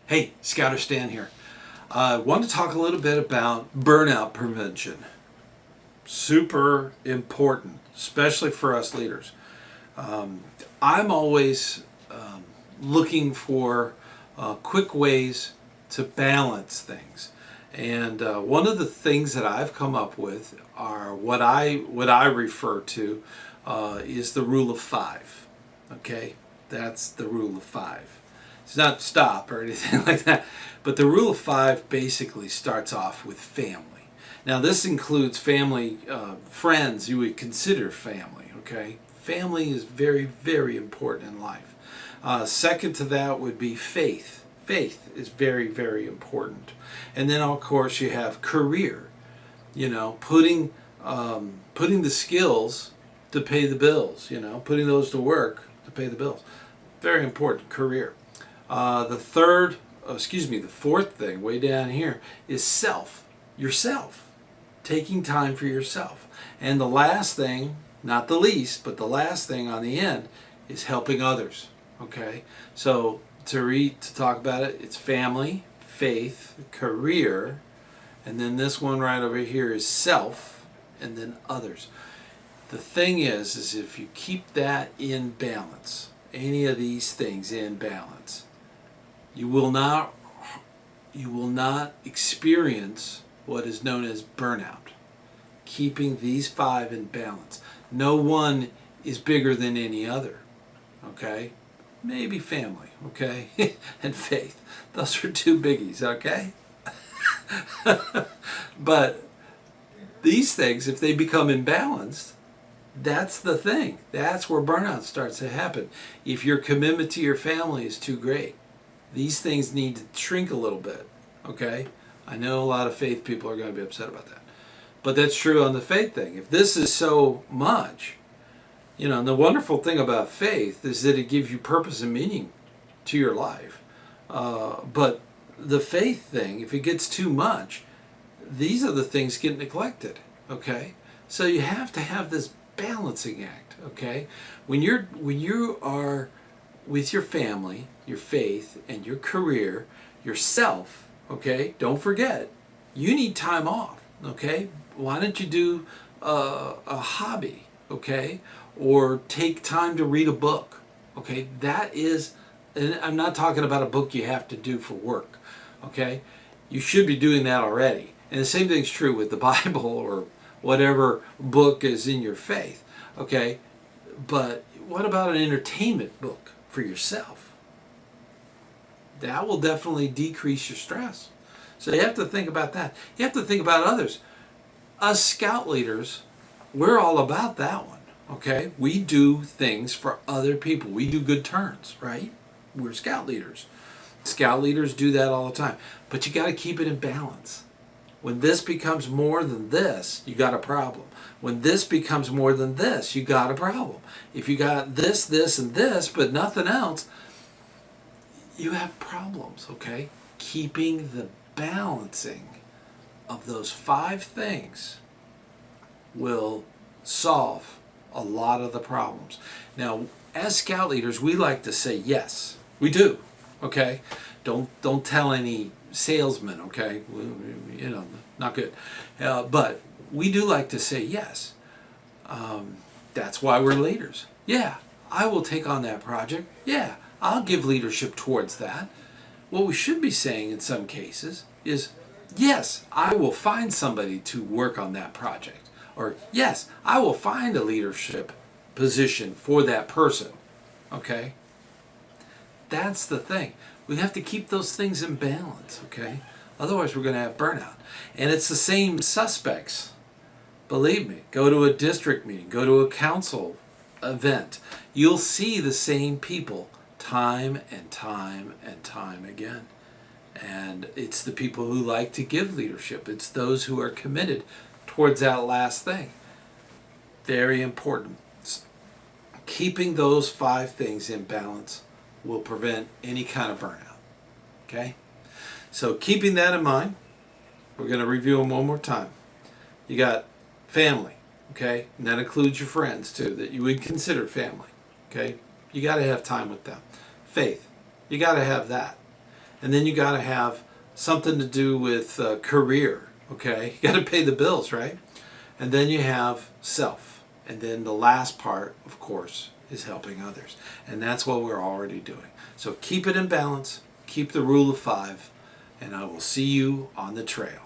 Hey, ScouterStan here. I want to talk a little bit about burnout prevention. Super important, especially for us leaders. I'm always looking for quick ways to balance things. And one of the things that I've come up with are what I refer to is the rule of five. Okay, that's the rule of five. It's not stop or anything like that, but the rule of five basically starts off with family. Now this includes family, friends you would consider family. Okay, family is very, very important in life. Second to that would be faith. Faith is very, very important. And then, of course, you have career. You know, putting the skills to pay the bills. You know, putting those to work to pay the bills. Very important. Career. The fourth thing, way down here, is self. Yourself. Taking time for yourself. And the last thing, not the least, but the last thing on the end, is helping others. Okay, so to talk about it, it's family, faith, career, and then this one right over here is self, and then others. The thing is if you keep that in balance, any of these things in balance, you will not experience what is known as burnout. Keeping these five in balance. No one is bigger than any other. Okay? Maybe family, okay? And faith. Those are two biggies, okay? But these things, if they become imbalanced, that's the thing. That's where burnout starts to happen. If your commitment to your family is too great, these things need to shrink a little bit, okay? I know a lot of faith people are going to be upset about that. But that's true on the faith thing. If this is so much, you know, and the wonderful thing about faith is that it gives you purpose and meaning to your life. But the faith thing, if it gets too much, these are the things get neglected. Okay, so you have to have this balancing act. Okay, when you are with your family, your faith, and your career, yourself. Okay, don't forget, you need time off. Okay, why don't you do a hobby? Okay, or take time to read a book. Okay, that is, and I'm not talking about a book you have to do for work. Okay, you should be doing that already. And the same thing's true with the Bible or whatever book is in your faith. Okay, but what about an entertainment book for yourself? That will definitely decrease your stress. So you have to think about that. You have to think about others. Us scout leaders, we're all about that one. Okay, we do things for other people. We do good turns, right? We're scout leaders. Scout leaders do that all the time. But you got to keep it in balance. When this becomes more than this, you got a problem. When this becomes more than this, you got a problem. If you got this, this, and this, but nothing else, you have problems, okay? Keeping the balancing of those five things will solve a lot of the problems. Now, as scout leaders, we like to say yes. We do. Okay? Don't tell any salesman, okay? You know, not good. But we do like to say yes. That's why we're leaders. Yeah, I will take on that project. Yeah, I'll give leadership towards that. What we should be saying in some cases is, yes, I will find somebody to work on that project. Or, yes, I will find a leadership position for that person. Okay? That's the thing. We have to keep those things in balance, okay? Otherwise, we're going to have burnout. And it's the same suspects. Believe me, go to a district meeting, go to a council event. You'll see the same people time and time and time again. And it's the people who like to give leadership. It's those who are committed towards that last thing. Very important. Keeping those five things in balance will prevent any kind of burnout. Okay? So keeping that in mind, we're going to review them one more time. You got family, okay? And that includes your friends too, that you would consider family. Okay? You got to have time with them. Faith, you got to have that. And then you got to have something to do with career, okay? You got to pay the bills, right? And then you have self. And then the last part, of course, is helping others. And that's what we're already doing. So keep it in balance, keep the rule of 5, and I will see you on the trail.